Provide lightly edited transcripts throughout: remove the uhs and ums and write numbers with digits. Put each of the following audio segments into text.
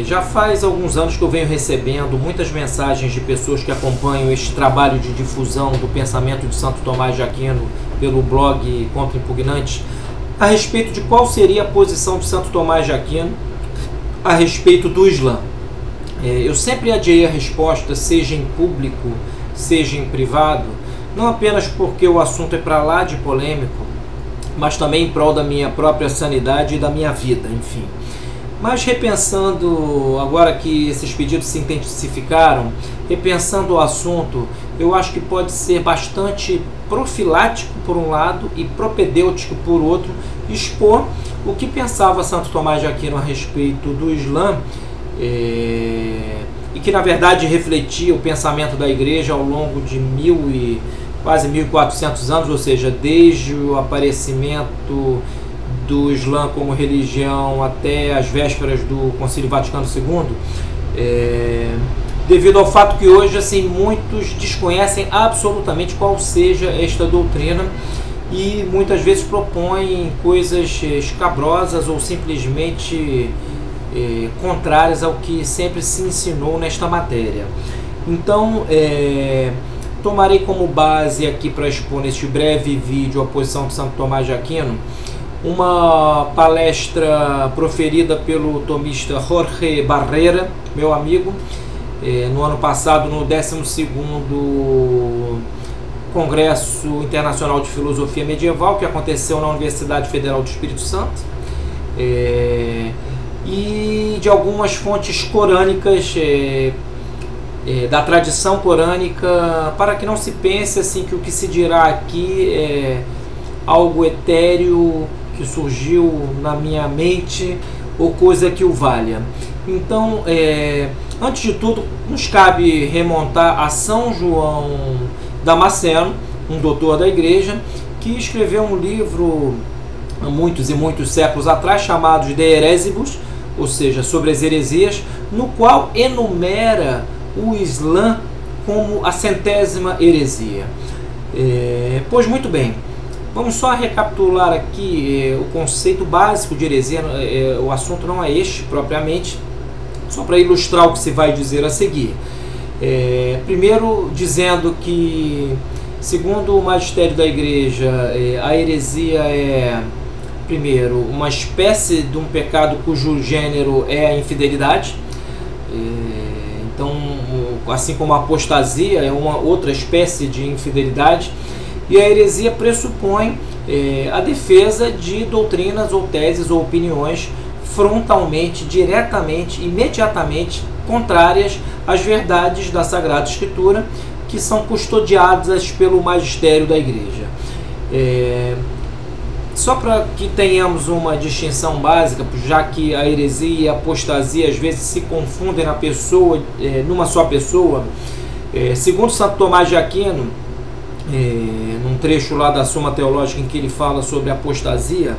Já faz alguns anos que eu venho recebendo muitas mensagens de pessoas que acompanham este trabalho de difusão do pensamento de Santo Tomás de Aquino pelo blog Contra Impugnantes, a respeito de qual seria a posição de Santo Tomás de Aquino a respeito do Islã. Eu sempre adiei a resposta, seja em público, seja em privado, não apenas porque o assunto é para lá de polêmico, mas também em prol da minha própria sanidade e da minha vida, enfim. Mas repensando, agora que esses pedidos se intensificaram, repensando o assunto, eu acho que pode ser bastante profilático por um lado e propedêutico por outro, expor o que pensava Santo Tomás de Aquino a respeito do Islã, e que na verdade refletia o pensamento da Igreja ao longo de quase 1400 anos, ou seja, desde o aparecimento do Islã como religião até as vésperas do Concílio Vaticano II, devido ao fato que hoje assim, muitos desconhecem absolutamente qual seja esta doutrina e muitas vezes propõem coisas escabrosas ou simplesmente contrárias ao que sempre se ensinou nesta matéria. Então, tomarei como base aqui para expor neste breve vídeo a posição de Santo Tomás de Aquino uma palestra proferida pelo tomista Jorge Barrera, meu amigo, no ano passado, no 12º Congresso Internacional de Filosofia Medieval, que aconteceu na Universidade Federal do Espírito Santo, e de algumas fontes corânicas, da tradição corânica, para que não se pense assim que o que se dirá aqui é algo etéreo que surgiu na minha mente ou coisa que o valha. Então, antes de tudo, nos cabe remontar a São João Damasceno, um doutor da Igreja, que escreveu um livro há muitos e muitos séculos atrás, chamado De Heresibus, ou seja, sobre as heresias, no qual enumera o Islã como a 100ª heresia. Pois muito bem, vamos só recapitular aqui o conceito básico de heresia. O assunto não é este propriamente, só para ilustrar o que se vai dizer a seguir. Primeiro, dizendo que, segundo o magistério da Igreja, a heresia é, primeiro, uma espécie de um pecado cujo gênero é a infidelidade. Então, assim como a apostasia é uma outra espécie de infidelidade, e a heresia pressupõe a defesa de doutrinas ou teses ou opiniões frontalmente, diretamente, imediatamente contrárias às verdades da Sagrada Escritura, que são custodiadas pelo magistério da Igreja. Só para que tenhamos uma distinção básica, já que a heresia e a apostasia às vezes se confundem na pessoa, numa só pessoa, segundo Santo Tomás de Aquino, num trecho lá da Suma Teológica em que ele fala sobre apostasia,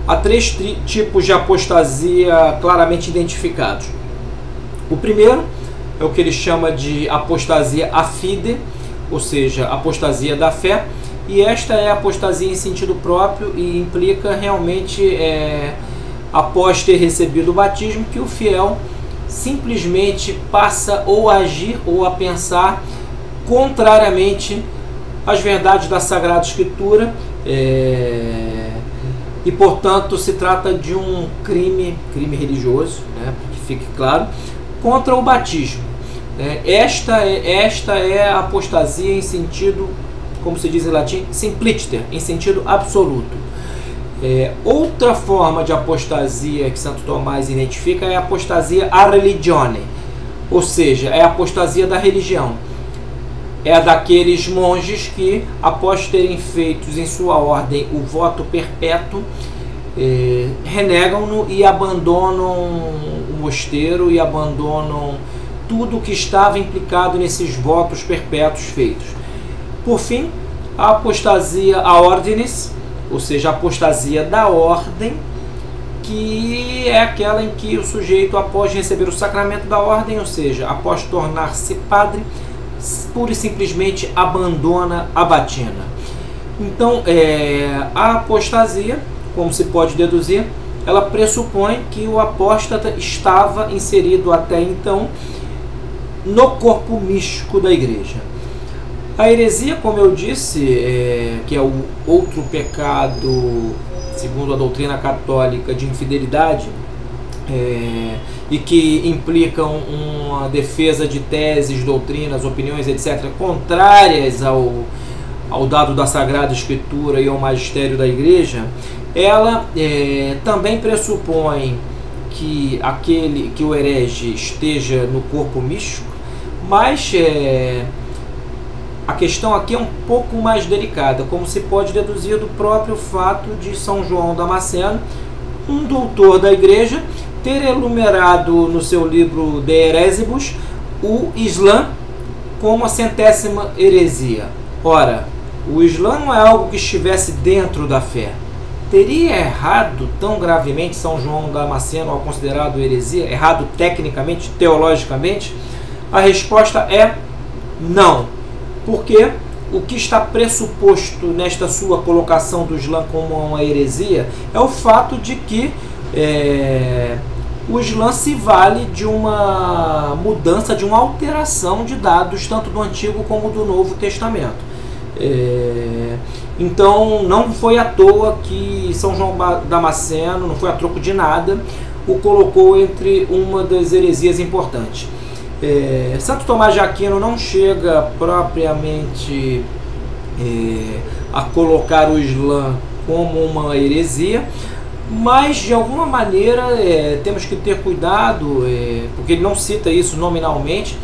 há 3 tipos de apostasia claramente identificados. O primeiro é o que ele chama de apostasia a fide, ou seja, apostasia da fé, e esta é a apostasia em sentido próprio e implica realmente, após ter recebido o batismo, que o fiel simplesmente passa ou a agir ou a pensar contrariamente às verdades da Sagrada Escritura, e portanto se trata de um crime religioso, né, que fique claro, contra o batismo. Esta é a apostasia em sentido, como se diz em latim, simpliciter, em sentido absoluto. Outra forma de apostasia que Santo Tomás identifica é a apostasia a religione, ou seja, é a apostasia da religião. É a daqueles monges que, após terem feito em sua ordem o voto perpétuo, renegam-no e abandonam o mosteiro e abandonam tudo o que estava implicado nesses votos perpétuos feitos. Por fim, a apostasia a ordinis, ou seja, a apostasia da ordem, que é aquela em que o sujeito, após receber o sacramento da ordem, ou seja, após tornar-se padre, pura e simplesmente abandona a batina. Então, a apostasia, como se pode deduzir, ela pressupõe que o apóstata estava inserido até então no corpo místico da igreja. A heresia, como eu disse, que é o outro pecado, segundo a doutrina católica, de infidelidade, e que implicam uma defesa de teses, doutrinas, opiniões, etc., contrárias ao dado da Sagrada Escritura e ao magistério da Igreja, ela também pressupõe que o herege esteja no corpo místico, mas a questão aqui é um pouco mais delicada, como se pode deduzir do próprio fato de São João Damasceno, um doutor da Igreja, ter enumerado no seu livro De Heresibus o Islã como a 100ª heresia. Ora, o Islã não é algo que estivesse dentro da fé. Teria errado tão gravemente São João Damasceno ao considerado heresia? Errado tecnicamente, teologicamente? A resposta é não. Porque o que está pressuposto nesta sua colocação do Islã como uma heresia é o fato de que o Islã se vale de uma mudança, de uma alteração de dados, tanto do Antigo como do Novo Testamento. Então, não foi à toa que São João Damasceno, não foi a troco de nada, o colocou entre uma das heresias importantes. Santo Tomás de Aquino não chega propriamente a colocar o Islã como uma heresia, mas de alguma maneira temos que ter cuidado, porque ele não cita isso nominalmente,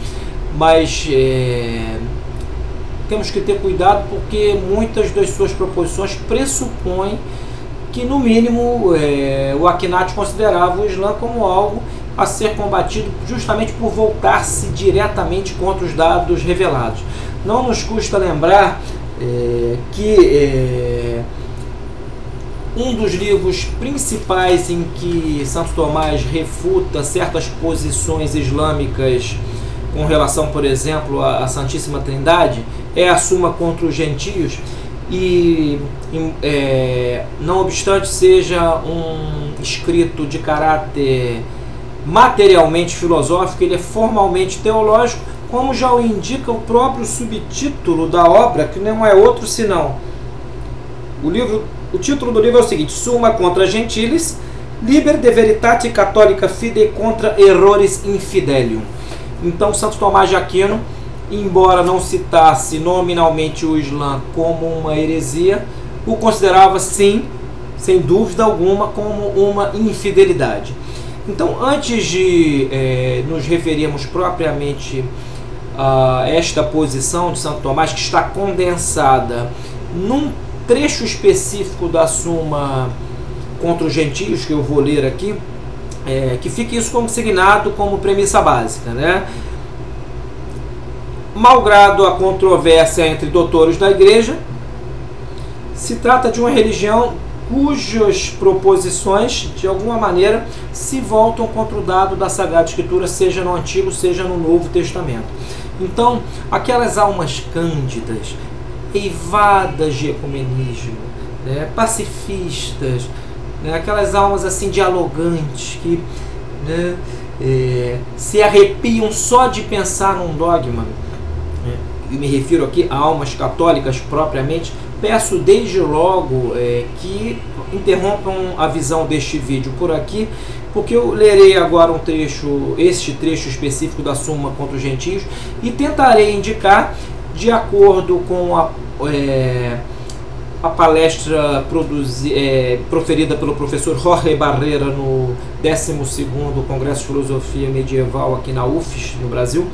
mas temos que ter cuidado porque muitas das suas proposições pressupõem que, no mínimo, o Akinati considerava o Islã como algo a ser combatido justamente por voltar-se diretamente contra os dados revelados. Não nos custa lembrar que um dos livros principais em que Santo Tomás refuta certas posições islâmicas com relação, por exemplo, à Santíssima Trindade é a Suma contra os Gentios, e não obstante seja um escrito de caráter materialmente filosófico, ele é formalmente teológico, como já o indica o próprio subtítulo da obra, que não é outro senão o título do livro é o seguinte: Summa contra Gentiles, Liber de Veritate Catholica Fide contra Errores Infidelium. Então, Santo Tomás de Aquino, embora não citasse nominalmente o Islã como uma heresia, o considerava, sim, sem dúvida alguma, como uma infidelidade. Então, antes de nos referirmos propriamente a esta posição de Santo Tomás, que está condensada num trecho específico da Suma contra os Gentios, que eu vou ler aqui, que fique isso consignado como premissa básica, né? Malgrado a controvérsia entre doutores da Igreja, se trata de uma religião cujas proposições, de alguma maneira, se voltam contra o dado da Sagrada Escritura, seja no Antigo, seja no Novo Testamento. Então, aquelas almas cândidas, eivadas de ecumenismo, né, pacifistas, né, aquelas almas assim dialogantes que, né, se arrepiam só de pensar num dogma, né, e me refiro aqui a almas católicas propriamente, peço desde logo que interrompam a visão deste vídeo por aqui, porque eu lerei agora este trecho específico da Suma contra os Gentios e tentarei indicar, de acordo com a palestra proferida pelo professor Jorge Barrera no 12º Congresso de Filosofia Medieval aqui na UFES, no Brasil,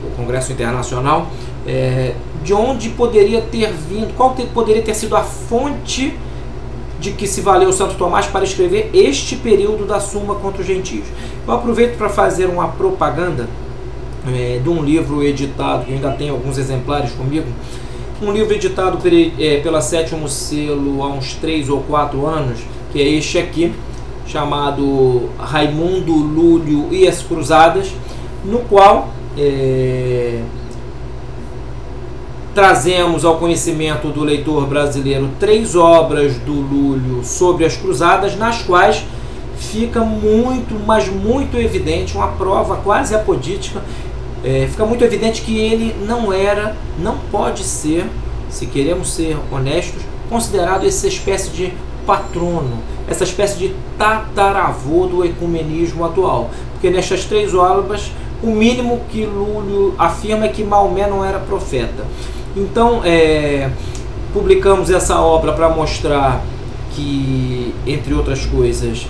o Congresso Internacional, de onde poderia ter vindo, qual poderia ter sido a fonte de que se valeu Santo Tomás para escrever este período da Suma contra os Gentios. Eu aproveito para fazer uma propaganda de um livro editado, que eu ainda tenho alguns exemplares comigo, um livro editado pela Sétimo Selo há uns 3 ou 4 anos, que é este aqui, chamado Raimundo, Lúlio e as Cruzadas, no qual trazemos ao conhecimento do leitor brasileiro 3 obras do Lúlio sobre as cruzadas, nas quais fica muito, mas muito evidente, uma prova quase apodítica, fica muito evidente que ele não pode ser, se queremos ser honestos, considerado essa espécie de patrono, essa espécie de tataravô do ecumenismo atual. Porque nestas 3 obras, o mínimo que Lúlio afirma é que Maomé não era profeta. Então, publicamos essa obra para mostrar que, entre outras coisas,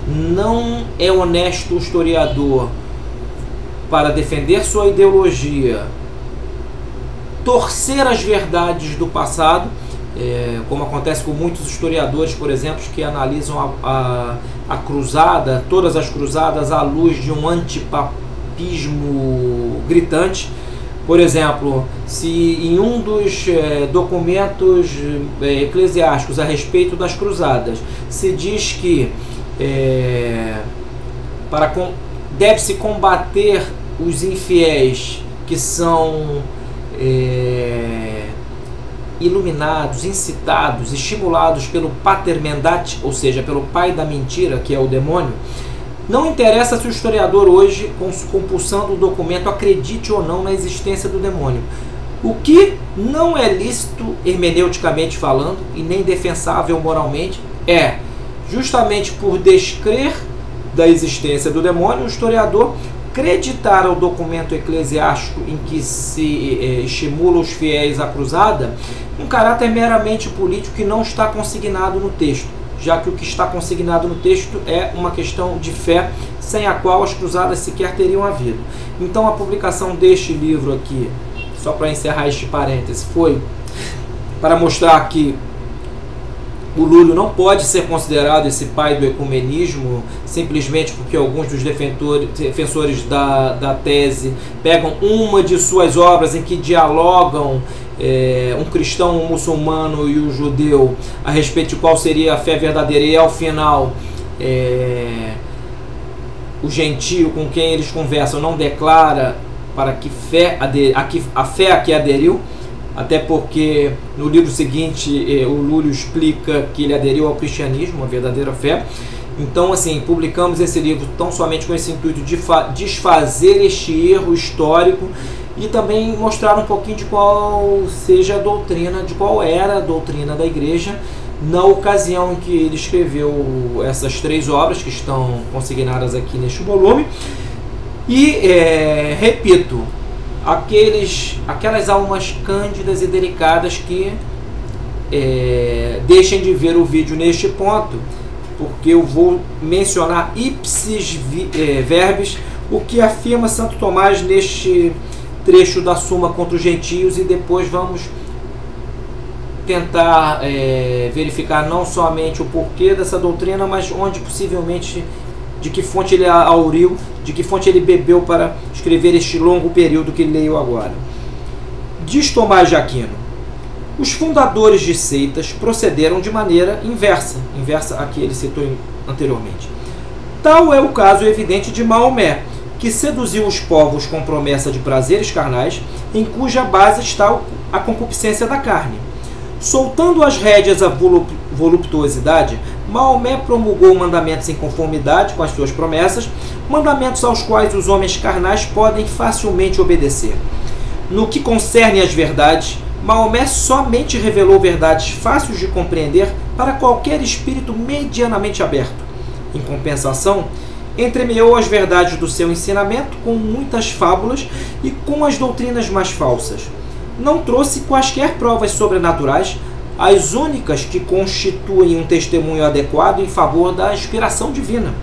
não é honesto o historiador, para defender sua ideologia, torcer as verdades do passado, como acontece com muitos historiadores, por exemplo, que analisam a cruzada, todas as cruzadas, à luz de um antipapismo gritante. Por exemplo, se em um dos documentos eclesiásticos a respeito das cruzadas se diz que deve-se combater os infiéis que são iluminados, incitados, estimulados pelo pater mendace, ou seja, pelo pai da mentira, que é o demônio, não interessa se o historiador hoje, compulsando o documento, acredite ou não na existência do demônio. O que não é lícito hermeneuticamente falando e nem defensável moralmente é, justamente por descrer da existência do demônio, o historiador acreditar ao documento eclesiástico em que se estimula os fiéis à cruzada um caráter meramente político que não está consignado no texto, já que o que está consignado no texto é uma questão de fé, sem a qual as cruzadas sequer teriam havido. Então a publicação deste livro aqui, só para encerrar este parêntese, foi para mostrar que o Lúlio não pode ser considerado esse pai do ecumenismo simplesmente porque alguns dos defensores da tese pegam uma de suas obras em que dialogam um cristão, um muçulmano e um judeu a respeito de qual seria a fé verdadeira, e ao final o gentio com quem eles conversam não declara para que a fé a que aderiu. Até porque no livro seguinte o Lúlio explica que ele aderiu ao cristianismo, uma verdadeira fé. Então, assim, publicamos esse livro tão somente com esse intuito de desfazer este erro histórico e também mostrar um pouquinho de qual seja a doutrina, de qual era a doutrina da igreja na ocasião em que ele escreveu essas 3 obras que estão consignadas aqui neste volume. E, repito, aquelas almas cândidas e delicadas que deixem de ver o vídeo neste ponto, porque eu vou mencionar ipsis verbis o que afirma Santo Tomás neste trecho da Suma contra os Gentios, e depois vamos tentar verificar não somente o porquê dessa doutrina, mas onde possivelmente, de que fonte ele auriu, de que fonte ele bebeu para escrever este longo período que ele leu agora. Diz Tomás de Aquino: os fundadores de seitas procederam de maneira inversa a que ele citou anteriormente. Tal é o caso evidente de Maomé, que seduziu os povos com promessa de prazeres carnais, em cuja base está a concupiscência da carne. Soltando as rédeas à voluptuosidade, Maomé promulgou mandamentos em conformidade com as suas promessas, mandamentos aos quais os homens carnais podem facilmente obedecer. No que concerne às verdades, Maomé somente revelou verdades fáceis de compreender para qualquer espírito medianamente aberto. Em compensação, entremeou as verdades do seu ensinamento com muitas fábulas e com as doutrinas mais falsas. Não trouxe quaisquer provas sobrenaturais, as únicas que constituem um testemunho adequado em favor da inspiração divina.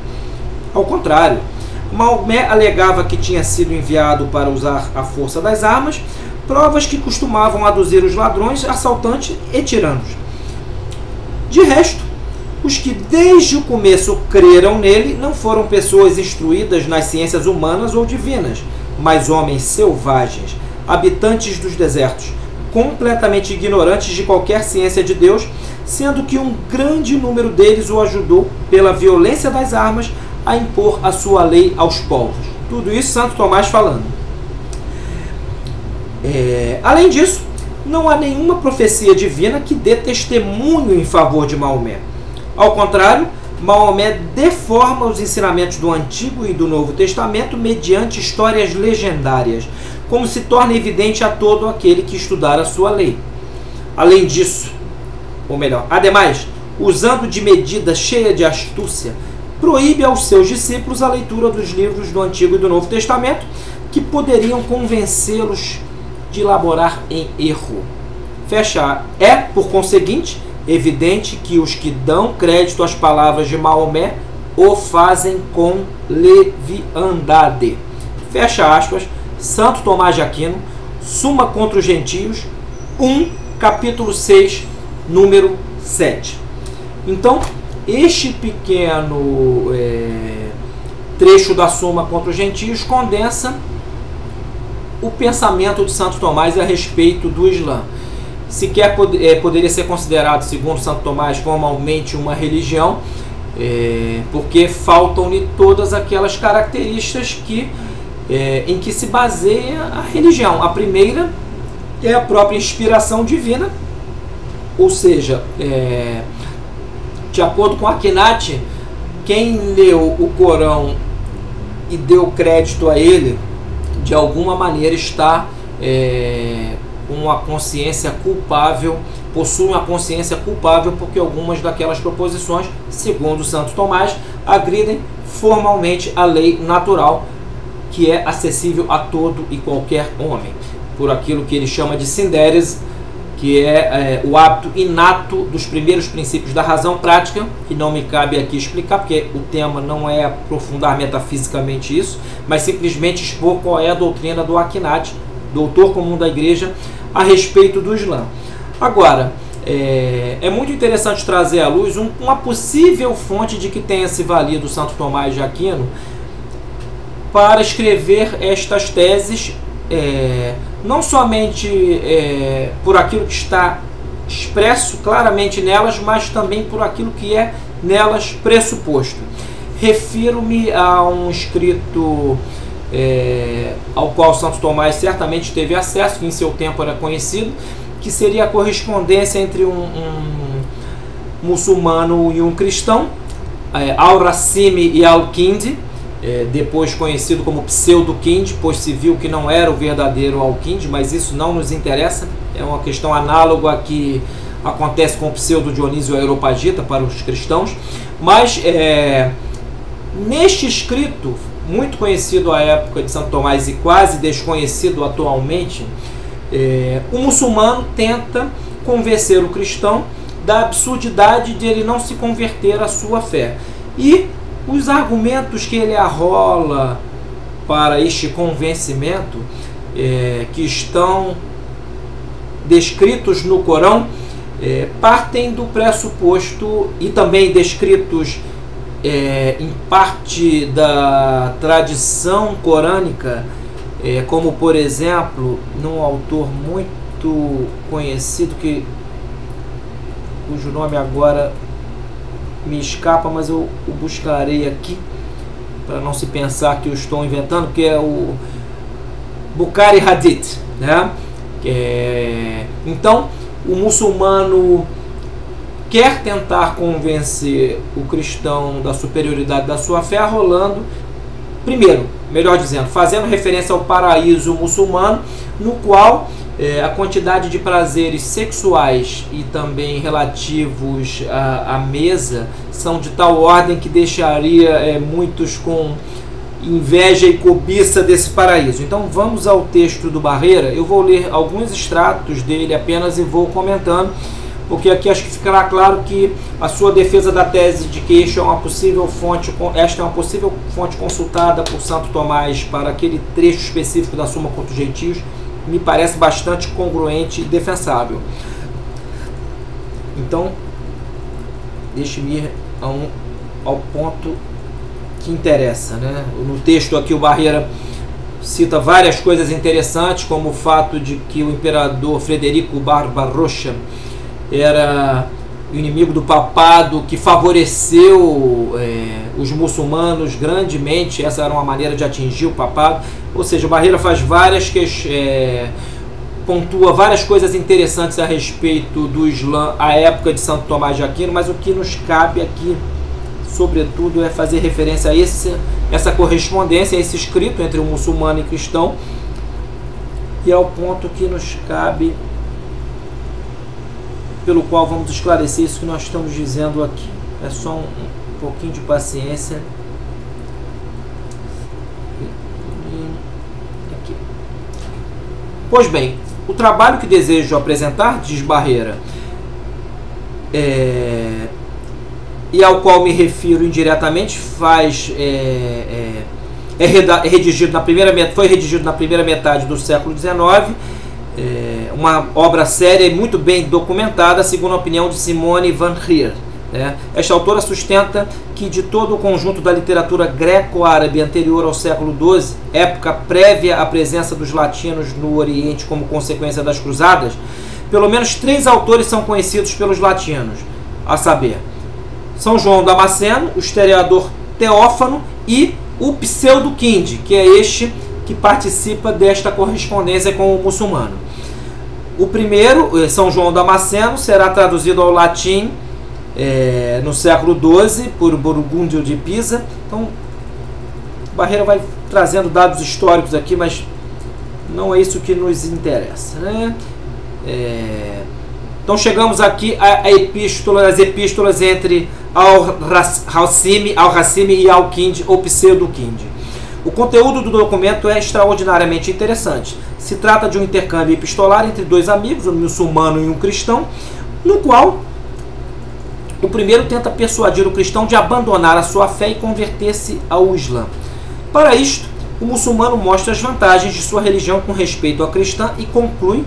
Ao contrário, Maomé alegava que tinha sido enviado para usar a força das armas, provas que costumavam aduzir os ladrões, assaltantes e tiranos. De resto, os que desde o começo creram nele não foram pessoas instruídas nas ciências humanas ou divinas, mas homens selvagens, habitantes dos desertos, completamente ignorantes de qualquer ciência de Deus, sendo que um grande número deles o ajudou, pela violência das armas, a impor a sua lei aos povos. Tudo isso Santo Tomás falando. Além disso, não há nenhuma profecia divina que dê testemunho em favor de Maomé. Ao contrário, Maomé deforma os ensinamentos do Antigo e do Novo Testamento mediante histórias legendárias, como se torna evidente a todo aquele que estudar a sua lei. Além disso, ou melhor, ademais, usando de medida cheia de astúcia, proíbe aos seus discípulos a leitura dos livros do Antigo e do Novo Testamento, que poderiam convencê-los de elaborar em erro. Fecha. Por conseguinte, evidente que os que dão crédito às palavras de Maomé o fazem com leviandade. Fecha aspas. Santo Tomás de Aquino, Suma contra os Gentios, 1, capítulo 6, número 7. Então, este pequeno trecho da Suma contra os Gentios condensa o pensamento de Santo Tomás a respeito do Islã. Sequer poderia ser considerado, segundo Santo Tomás, formalmente uma religião, porque faltam-lhe todas aquelas características em que se baseia a religião. A primeira é a própria inspiração divina, ou seja, de acordo com Akhenaten, quem leu o Corão e deu crédito a ele, de alguma maneira está com uma consciência culpável, possui uma consciência culpável, porque algumas daquelas proposições, segundo Santo Tomás, agridem formalmente a lei natural, que é acessível a todo e qualquer homem, por aquilo que ele chama de sindérese, que é o hábito inato dos primeiros princípios da razão prática, que não me cabe aqui explicar, porque o tema não é aprofundar metafisicamente isso, mas simplesmente expor qual é a doutrina do Akhenaten, doutor comum da Igreja, a respeito do Islã. Agora, é muito interessante trazer à luz uma possível fonte de que tenha se valido Santo Tomás de Aquino para escrever estas teses, não somente por aquilo que está expresso claramente nelas, mas também por aquilo que é nelas pressuposto. Refiro-me a um escrito ao qual Santo Tomás certamente teve acesso, que em seu tempo era conhecido, que seria a correspondência entre um muçulmano e um cristão, Al-Racimi e Al-Kindi, depois conhecido como Pseudo-Kindi, pois se viu que não era o verdadeiro Al-Kindi, mas isso não nos interessa, é uma questão análoga a que acontece com o Pseudo-Dionísio Areopagita para os cristãos. Mas neste escrito, muito conhecido à época de Santo Tomás e quase desconhecido atualmente, o muçulmano tenta convencer o cristão da absurdidade de ele não se converter à sua fé. E os argumentos que ele arrola para este convencimento, que estão descritos no Corão, partem do pressuposto, e também descritos em parte da tradição corânica, como por exemplo num autor muito conhecido, cujo nome agora me escapa, mas eu o buscarei aqui para não se pensar que eu estou inventando, que é o Bukhari Hadith, né? Então o muçulmano quer tentar convencer o cristão da superioridade da sua fé, arrolando, primeiro, melhor dizendo, fazendo referência ao paraíso muçulmano, no qual a quantidade de prazeres sexuais e também relativos à mesa são de tal ordem que deixaria muitos com inveja e cobiça desse paraíso. Então vamos ao texto do Barreira. Eu vou ler alguns extratos dele apenas e vou comentando, porque aqui acho que ficará claro que a sua defesa da tese de que esta é uma possível fonte consultada por Santo Tomás para aquele trecho específico da Suma contra os Gentios me parece bastante congruente e defensável. Então, deixe-me ir ao ponto que interessa, né? No texto aqui o Barreira cita várias coisas interessantes, como o fato de que o imperador Frederico Barbarossa era o inimigo do papado, que favoreceu os muçulmanos grandemente. Essa era uma maneira de atingir o papado. Ou seja, o Barreira faz várias pontua várias coisas interessantes a respeito do Islã à época de Santo Tomás de Aquino, mas o que nos cabe aqui, sobretudo, é fazer referência a essa correspondência, a esse escrito entre o muçulmano e cristão, e ao ponto que nos cabe, pelo qual vamos esclarecer isso que nós estamos dizendo aqui. É só um pouquinho de paciência. Aqui. Pois bem, o trabalho que desejo apresentar, diz Barreira, e ao qual me refiro indiretamente, foi redigido na primeira metade do século XIX, uma obra séria e muito bem documentada, segundo a opinião de Simone van Heer. Esta autora sustenta que de todo o conjunto da literatura greco-árabe anterior ao século XII, época prévia à presença dos latinos no Oriente como consequência das cruzadas, pelo menos 3 autores são conhecidos pelos latinos, a saber, São João Damasceno, o historiador Teófano e o Pseudo-Kindi, que é este que participa desta correspondência com o muçulmano. O primeiro, São João Damasceno, será traduzido ao latim no século XII por Burgúndio de Pisa. Então, Barreira vai trazendo dados históricos aqui, mas não é isso que nos interessa, né? Então chegamos aqui às epístolas entre Al-Racimi e Al-Kindi, ou Pseudo-Kindi. O conteúdo do documento é extraordinariamente interessante. Se trata de um intercâmbio epistolar entre 2 amigos, um muçulmano e um cristão, no qual o primeiro tenta persuadir o cristão de abandonar a sua fé e converter-se ao Islã. Para isto, o muçulmano mostra as vantagens de sua religião com respeito à cristã e conclui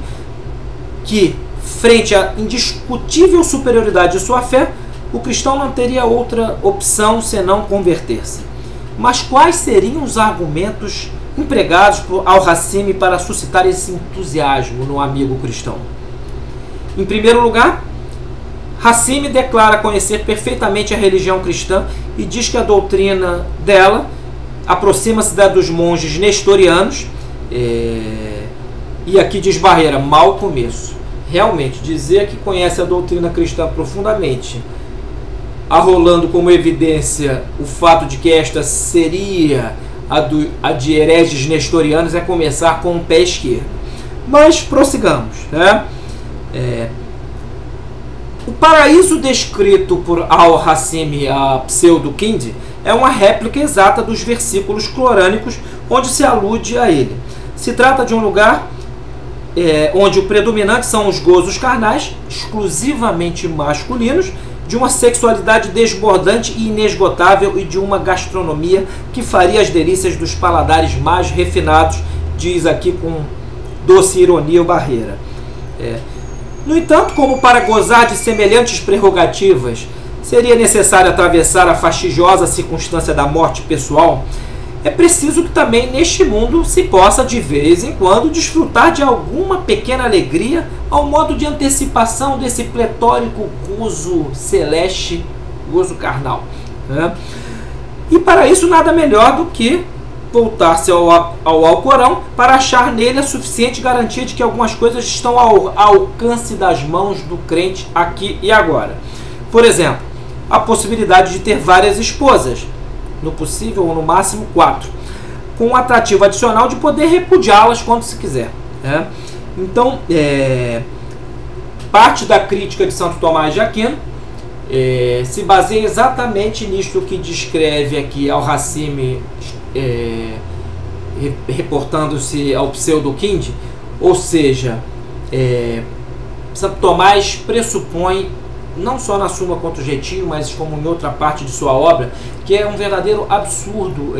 que, frente à indiscutível superioridade de sua fé, o cristão não teria outra opção senão converter-se. Mas quais seriam os argumentos empregados por Al-Racimi para suscitar esse entusiasmo no amigo cristão? Em primeiro lugar, Racimi declara conhecer perfeitamente a religião cristã e diz que a doutrina dela aproxima-se da dos monges nestorianos, e aqui diz Barreira, mau começo. Realmente, dizer que conhece a doutrina cristã profundamente, arrolando como evidência o fato de que esta seria a de hereges nestorianos, é começar com o pé esquerdo. Mas prossigamos, né? O paraíso descrito por Al-Racimi a Pseudo-Kindi é uma réplica exata dos versículos corânicos onde se alude a ele. Se trata de um lugar onde o predominante são os gozos carnais, exclusivamente masculinos, de uma sexualidade desbordante e inesgotável e de uma gastronomia que faria as delícias dos paladares mais refinados, diz aqui com doce ironia o Barreira. No entanto, como para gozar de semelhantes prerrogativas seria necessário atravessar a fastidiosa circunstância da morte pessoal, é preciso que também neste mundo se possa de vez em quando desfrutar de alguma pequena alegria ao modo de antecipação desse pletórico gozo celeste, gozo carnal, né? E para isso nada melhor do que voltar-se ao Alcorão para achar nele a suficiente garantia de que algumas coisas estão ao alcance das mãos do crente aqui e agora. Por exemplo, a possibilidade de ter várias esposas, no possível ou no máximo 4, com um atrativo adicional de poder repudiá-las quando se quiser, né? Então, parte da crítica de Santo Tomás de Aquino se baseia exatamente nisto que descreve aqui Al-Racimi, reportando-se ao Pseudo-Kindi, ou seja, Santo Tomás pressupõe, não só na Suma contra o Gentio, mas como em outra parte de sua obra, que é um verdadeiro absurdo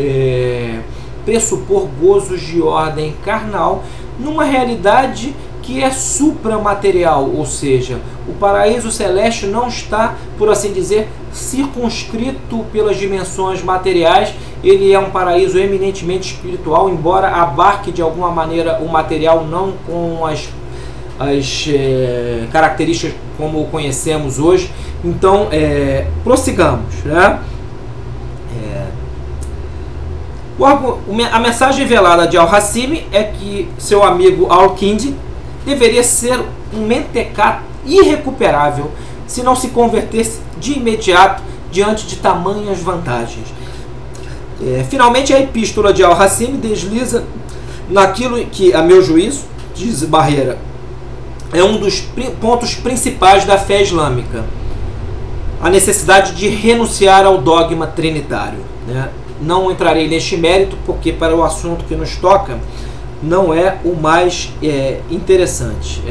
pressupor gozos de ordem carnal numa realidade que é supramaterial, ou seja, o paraíso celeste não está, por assim dizer, circunscrito pelas dimensões materiais. Ele é um paraíso eminentemente espiritual, embora abarque de alguma maneira o material, não com as características como o conhecemos hoje. Então, prossigamos, né? A mensagem velada de Al-Racimi é que seu amigo Al-Kindi deveria ser um mentecato irrecuperável se não se convertesse de imediato diante de tamanhas vantagens. Finalmente, a epístola de Al-Hassimi desliza naquilo que, a meu juízo, diz Barreira, é um dos pontos principais da fé islâmica: a necessidade de renunciar ao dogma trinitário, né? Não entrarei neste mérito, porque para o assunto que nos toca não é o mais interessante.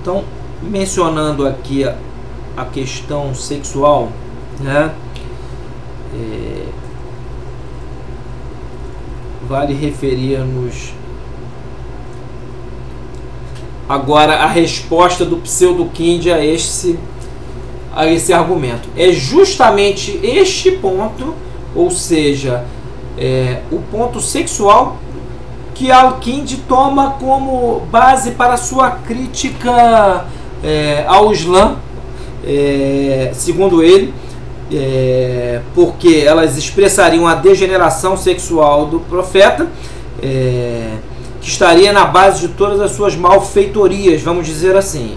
Então, mencionando aqui a questão sexual, né? Vale referir-nos agora a resposta do Pseudo-Kind a esse argumento. É justamente este ponto, ou seja, o ponto sexual, que Al-Kind toma como base para sua crítica ao Islã, segundo ele, porque elas expressariam a degeneração sexual do profeta, que estaria na base de todas as suas malfeitorias, vamos dizer assim.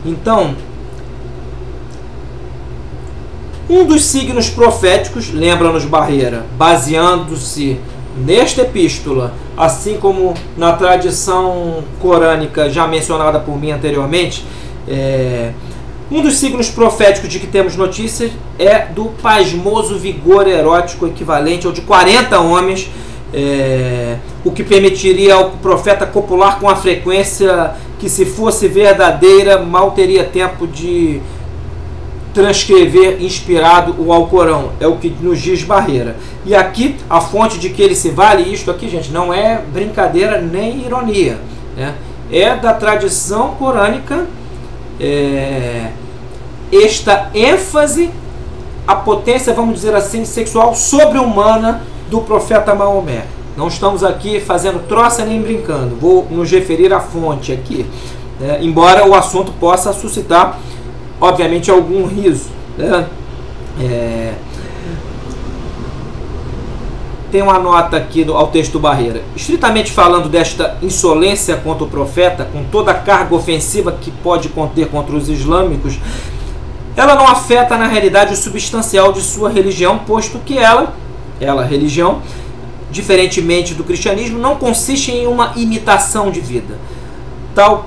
Então, um dos signos proféticos, lembra-nos Barreira, baseando-se nesta epístola, assim como na tradição corânica já mencionada por mim anteriormente, um dos signos proféticos de que temos notícias é do pasmoso vigor erótico equivalente ao de 40 homens, o que permitiria ao profeta copular com a frequência que, se fosse verdadeira, mal teria tempo de transcrever inspirado o Alcorão. É o que nos diz Barreira. E aqui, a fonte de que ele se vale, isto aqui, gente, não é brincadeira nem ironia, né? É da tradição corânica, esta ênfase à potência, vamos dizer assim, sexual sobre-humana do profeta Maomé. Não estamos aqui fazendo troça nem brincando. Vou nos referir à fonte aqui, embora o assunto possa suscitar, obviamente, algum riso, né? Tem uma nota aqui ao texto Barreira. Estritamente falando desta insolência contra o profeta, com toda a carga ofensiva que pode conter contra os islâmicos, ela não afeta na realidade o substancial de sua religião, posto que ela, religião, diferentemente do cristianismo, não consiste em uma imitação de vida.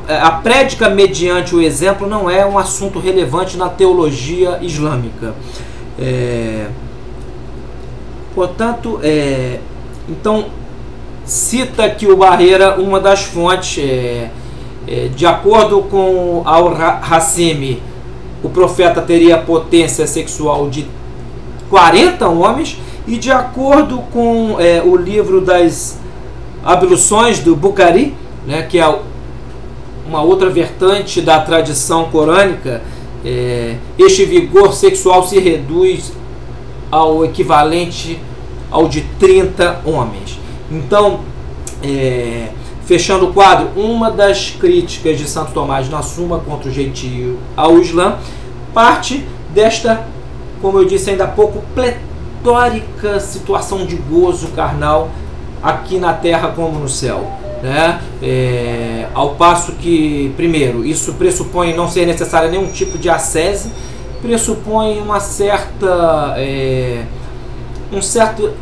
A prédica mediante o exemplo não é um assunto relevante na teologia islâmica. Portanto, então, cita aqui o Barreira uma das fontes. De acordo com Al-Hassimi, o profeta teria potência sexual de 40 homens, e de acordo com o livro das Abluções do Bukhari, né, que é uma outra vertente da tradição corânica, este vigor sexual se reduz ao equivalente ao de 30 homens. Então, fechando o quadro, uma das críticas de Santo Tomás na Suma contra o gentio ao Islã parte desta, como eu disse ainda há pouco, pletórica situação de gozo carnal aqui na terra como no céu, né? Ao passo que, primeiro, isso pressupõe não ser necessária nenhum tipo de ascese, pressupõe uma certa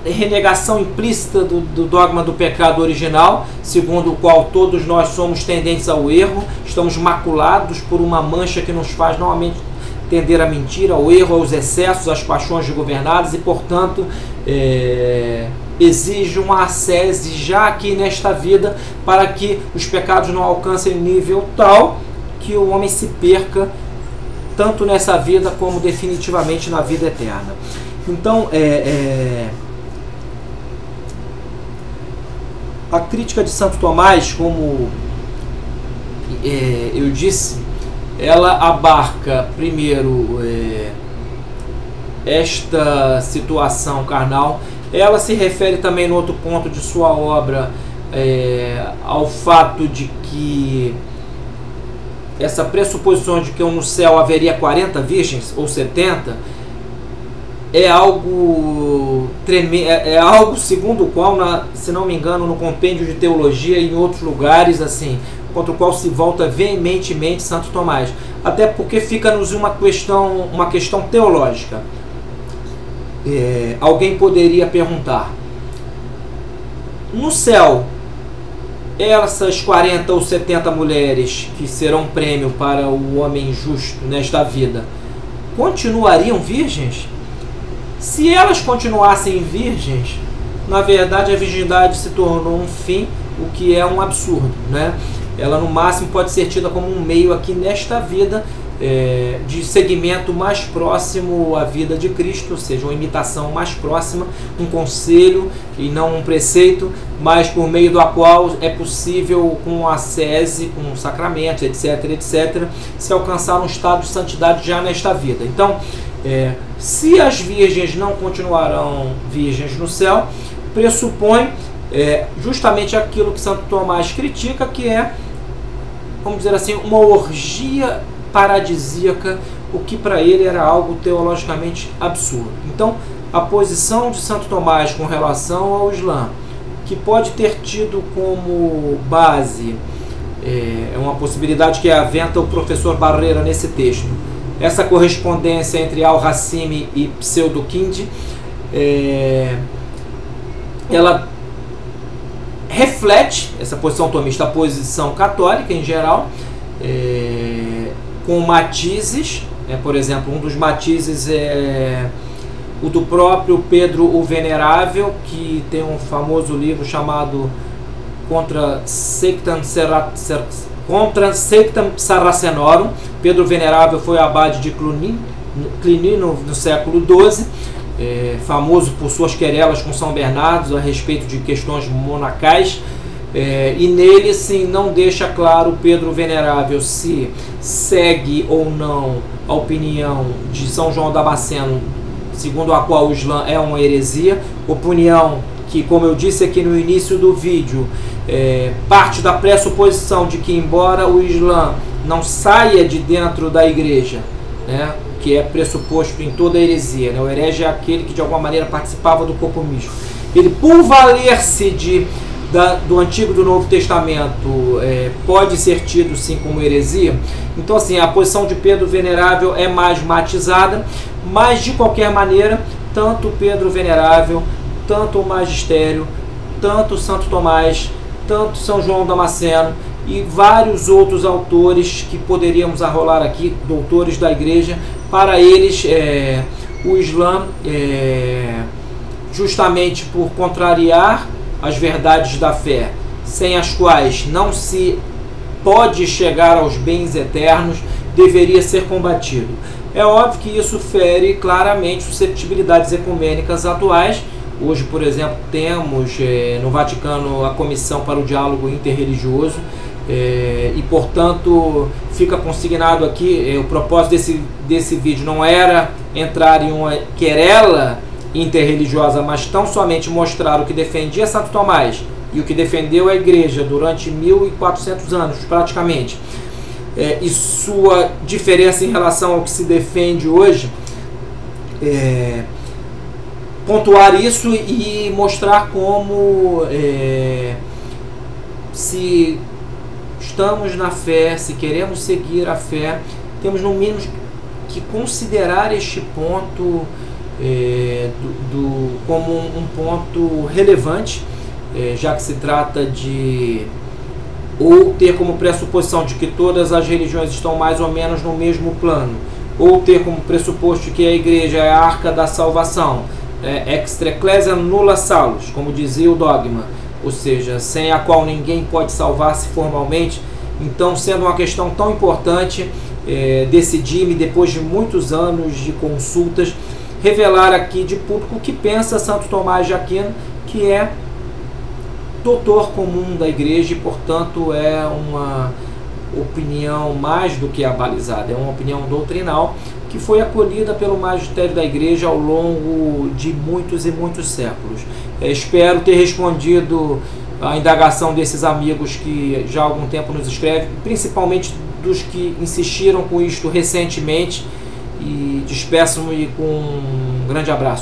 renegação implícita do dogma do pecado original, segundo o qual todos nós somos tendentes ao erro, estamos maculados por uma mancha que nos faz normalmente tender à mentira, ao erro, aos excessos, às paixões desgovernadas, e portanto exige uma ascese já aqui nesta vida, para que os pecados não alcancem nível tal que o homem se perca tanto nessa vida como definitivamente na vida eterna. Então, a crítica de Santo Tomás, como eu disse, ela abarca primeiro esta situação carnal. Ela se refere também, no outro ponto de sua obra, ao fato de que essa pressuposição de que no céu haveria 40 virgens ou 70, é algo tremendo, é algo segundo o qual, se não me engano, no Compêndio de Teologia e em outros lugares, assim, contra o qual se volta veementemente Santo Tomás, até porque fica-nos uma questão teológica. Alguém poderia perguntar: no céu, essas 40 ou 70 mulheres que serão prêmio para o homem justo nesta vida, continuariam virgens? Se elas continuassem virgens, na verdade a virgindade se tornou um fim, o que é um absurdo, né? Ela no máximo pode ser tida como um meio aqui nesta vida, de segmento mais próximo à vida de Cristo, ou seja, uma imitação mais próxima, um conselho e não um preceito, mas por meio do qual é possível, com a ascese, com sacramentos, etc., se alcançar um estado de santidade já nesta vida. Então, se as virgens não continuarão virgens no céu, pressupõe justamente aquilo que Santo Tomás critica, que é, vamos dizer assim, uma orgia paradisíaca, o que para ele era algo teologicamente absurdo. Então, a posição de Santo Tomás com relação ao Islã, que pode ter tido como base, é uma possibilidade que aventa o professor Barreira nesse texto, essa correspondência entre Al-Hacimi e Pseudo-Kindi, ela reflete essa posição tomista, a posição católica em geral, com matizes, por exemplo, um dos matizes é o do próprio Pedro o Venerável, que tem um famoso livro chamado Contra Sectam Saracenorum. Pedro Venerável foi abade de Cluny no século XII, famoso por suas querelas com São Bernardo a respeito de questões monacais. E nele, sim, não deixa claro Pedro Venerável se segue ou não a opinião de São João Damasceno, segundo a qual o Islã é uma heresia, opinião que, como eu disse aqui no início do vídeo, parte da pressuposição de que, embora o Islã não saia de dentro da igreja, né, que é pressuposto em toda a heresia, né, o herege é aquele que de alguma maneira participava do corpo místico, ele, por valer-se do Antigo e do Novo Testamento, pode ser tido sim como heresia. Então, assim, a posição de Pedro Venerável é mais matizada, mas de qualquer maneira, tanto Pedro Venerável, tanto o Magistério, tanto Santo Tomás, tanto São João Damasceno e vários outros autores que poderíamos arrolar aqui, doutores da igreja, para eles o Islã, justamente por contrariar as verdades da fé, sem as quais não se pode chegar aos bens eternos, deveria ser combatido. É óbvio que isso fere claramente susceptibilidades ecumênicas atuais. Hoje, por exemplo, temos no Vaticano a Comissão para o Diálogo Interreligioso, e, portanto, fica consignado aqui, o propósito desse vídeo não era entrar em uma querela interreligiosa, mas tão somente mostrar o que defendia Santo Tomás e o que defendeu a igreja durante 1400 anos, praticamente, e sua diferença em relação ao que se defende hoje, pontuar isso e mostrar como, se estamos na fé, se queremos seguir a fé, temos no mínimo que considerar este ponto como um ponto relevante, já que se trata de ou ter como pressuposição de que todas as religiões estão mais ou menos no mesmo plano, ou ter como pressuposto que a igreja é a arca da salvação, extra ecclesia nulla salus, como dizia o dogma, ou seja, sem a qual ninguém pode salvar-se formalmente. Então, sendo uma questão tão importante, decidi-me, depois de muitos anos de consultas, revelar aqui de público o que pensa Santo Tomás de Aquino, que é doutor comum da igreja e, portanto, é uma opinião mais do que abalizada, é uma opinião doutrinal que foi acolhida pelo magistério da igreja ao longo de muitos e muitos séculos. Espero ter respondido a indagação desses amigos que já há algum tempo nos escrevem, principalmente dos que insistiram com isto recentemente, e despeço-me com um grande abraço.